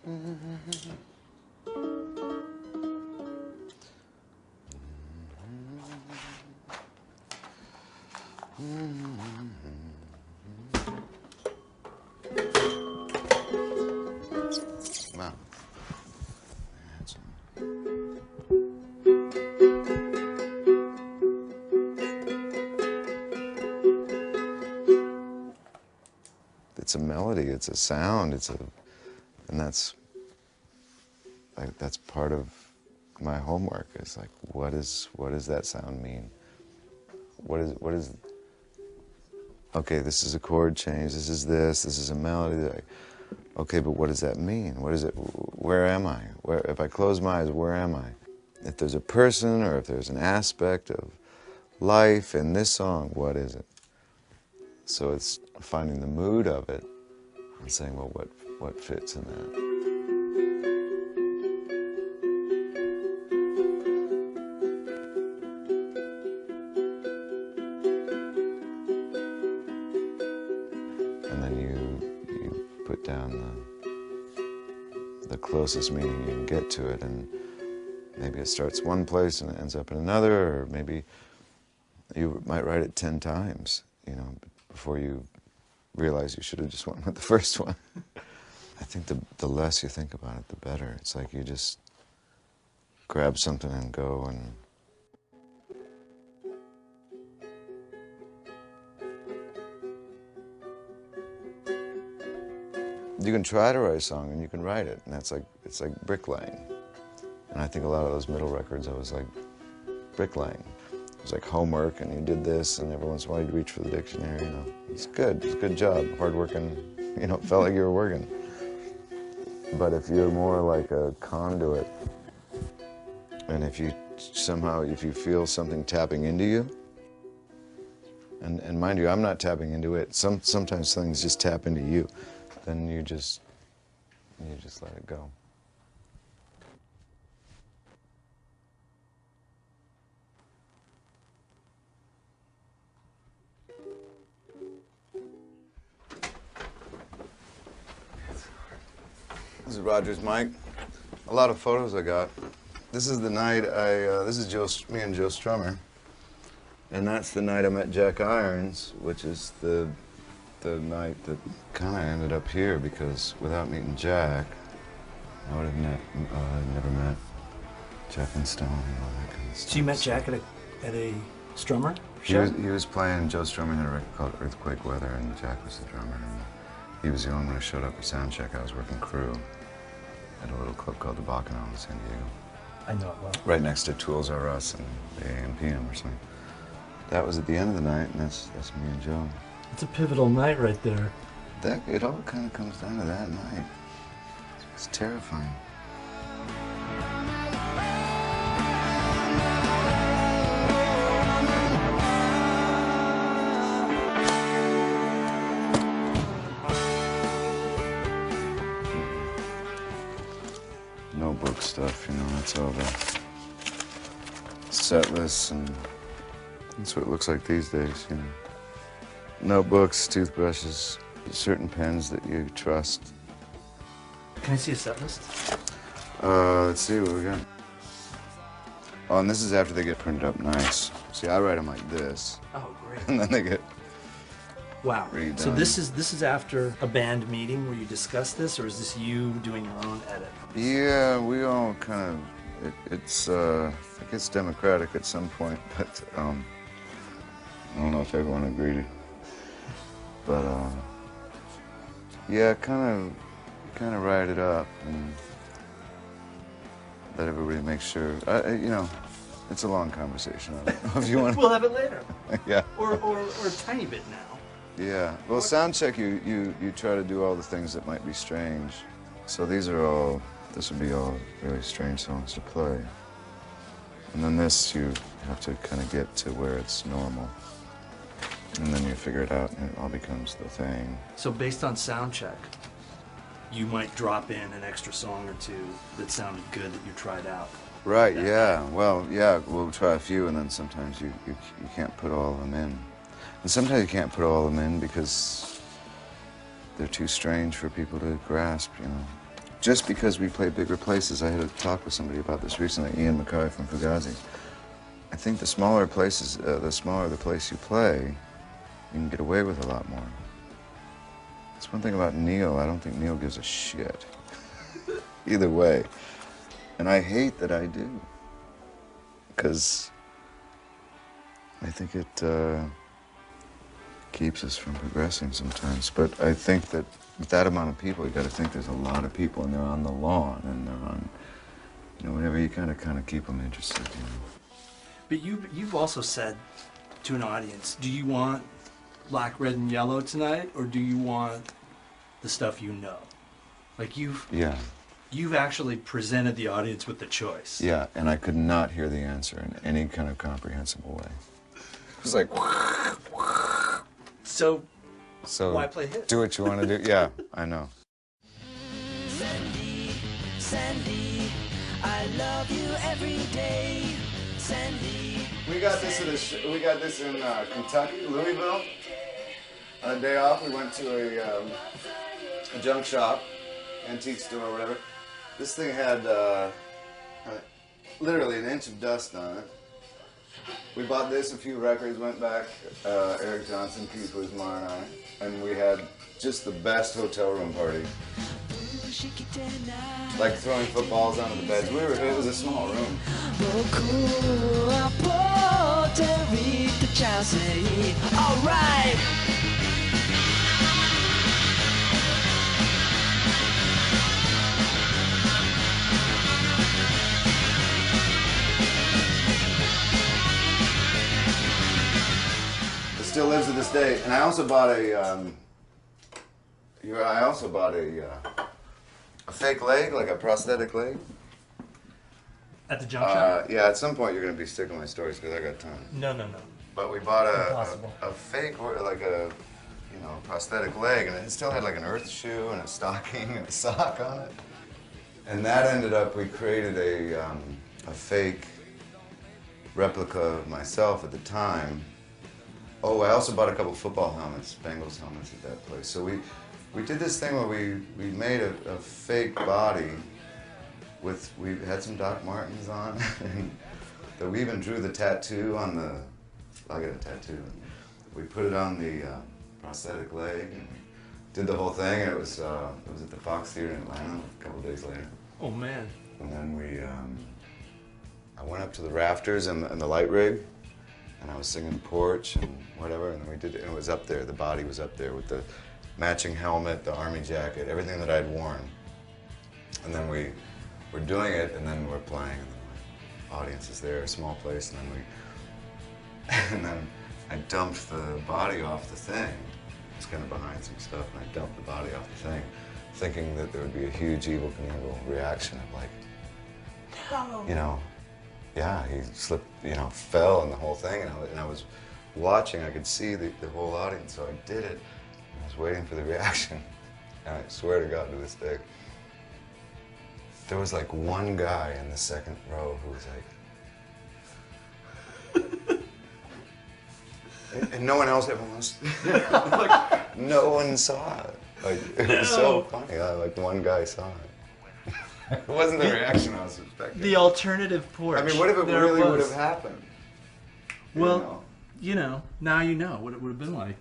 Wow. It's a melody, it's a sound, and that's part of my homework. Is like, what does that sound mean? What is? Okay, this is a chord change. This is a melody. Like, okay, but what does that mean? What is it? Where am I? If I close my eyes, where am I? If there's a person or if there's an aspect of life in this song, what is it? So it's finding the mood of it and saying, well, what fits in that? And then you put down the closest meaning you can get to it, and maybe it starts one place and it ends up in another, or maybe you might write it 10 times, before you realize you should have just went with the first one. I think the less you think about it, the better. It's like you just grab something and go, and you can try to write a song and you can write it, and it's like bricklaying. And I think a lot of those middle records, I was like bricklaying. It was like homework, and you did this, and every once in a while you'd reach for the dictionary. It's good. It's a good job. Hard working. It felt like you were working. But if you're more like a conduit, and if you feel something tapping into you, and mind you, I'm not tapping into it. Sometimes things just tap into you. Then you just let it go. This is Roger's mic. A lot of photos I got. This is the night this is me and Joe Strummer. And that's the night I met Jack Irons, which is the night that kind of ended up here, because without meeting Jack, I would have never met Jack and Stone and all that kind of stuff. So you met Jack at a Strummer show? He was playing, Joe Strummer had a record called Earthquake Weather, and Jack was the drummer. And he was the only one who showed up for sound check. I was working crew at a little club called the Bacchanal in San Diego. I know it well. Right next to Tools R Us and the AM PM or something. That was at the end of the night, and that's me and Joe. It's a pivotal night right there. It all kind of comes down to that night. It's terrifying. Notebook stuff, that's all the set lists, and that's what it looks like these days, Notebooks, toothbrushes, certain pens that you trust. Can I see a set list? Let's see what we got. Oh, and this is after they get printed up nice. See, I write them like this. Oh, great. And then they get wow. redone. So this is after a band meeting where you discuss this, or is this you doing your own edit? Yeah, we all kind of, it gets democratic at some point, but I don't know if everyone agreed. But yeah, kind of write it up and let everybody make sure. It's a long conversation. I don't know if you want. We'll have it later. Yeah. Or a tiny bit now. Yeah. Well, sound check, you try to do all the things that might be strange. So this would be all really strange songs to play. And then this, you have to kind of get to where it's normal. And then you figure it out, and it all becomes the thing. So based on sound check, you might drop in an extra song or two that sounded good that you tried out. Right, yeah. Well, yeah, we'll try a few, and then sometimes you can't put all of them in. And sometimes you can't put all of them in because they're too strange for people to grasp, just because we play bigger places, I had a talk with somebody about this recently, Ian McCarty from Fugazi. I think the smaller places, the smaller the place you play, you can get away with a lot more. That's one thing about Neil. I don't think Neil gives a shit. Either way. And I hate that I do. Because I think it keeps us from progressing sometimes. But I think that with that amount of people, you got to think there's a lot of people, and they're on the lawn, and they're on, you know, whatever. You kind of keep them interested, you know. But you've also said to an audience, do you want black, red, and yellow tonight, or do you want the stuff you know? Like you've actually presented the audience with the choice. Yeah, and I could not hear the answer in any kind of comprehensible way. It was like, so why play hits? Do what you want to do. Yeah, I know. Sandy, Sandy, I love you every day. Sandy. We got this in Kentucky, Louisville. On a day off, we went to a junk shop, antique store, or whatever. This thing had literally an inch of dust on it. We bought this, a few records, went back, Eric Johnson, Keith Wismar, and I, and we had just the best hotel room party. Like throwing footballs onto the beds. It was a small room. All right. It still lives to this day. And I also bought a fake leg, like a prosthetic leg. At the junk shop? Yeah, at some point you're going to be sick of my stories because I got time. No. But we bought Impossible. a fake, like a, you know, prosthetic leg, and it still had like an earth shoe and a stocking and a sock on it. And that ended up, we created a fake replica of myself at the time. Oh, I also bought a couple football helmets, Bengals helmets at that place. So we did this thing where we made a fake body with, we had some Doc Martens on, and that we even drew the tattoo on the, I got a tattoo. We put it on the prosthetic leg, and did the whole thing, and it was at the Fox Theater in Atlanta a couple days later. Oh man. And then I went up to the rafters and the light rig, and I was singing Porch and whatever, and then we did it, and it was up there, the body was up there with the matching helmet, the army jacket, everything that I'd worn. And then we're doing it, and then we're playing, and then the audience is there, a small place, and then I dumped the body off the thing. I was kind of behind some stuff, and I dumped the body off the thing, thinking that there would be a huge Evel Knievel reaction of like, No. you know, yeah, he slipped, you know, fell and the whole thing, and I was watching, I could see the whole audience, so I did it. I was waiting for the reaction, and I swear to God to this day, there was like one guy in the second row who was like, and no one else ever was, like, no one saw it. Like, it was so funny, like one guy saw it. It wasn't the reaction I was expecting. The alternative porch. I mean, what if it really would have happened? Well, you know, now you know what it would have been like.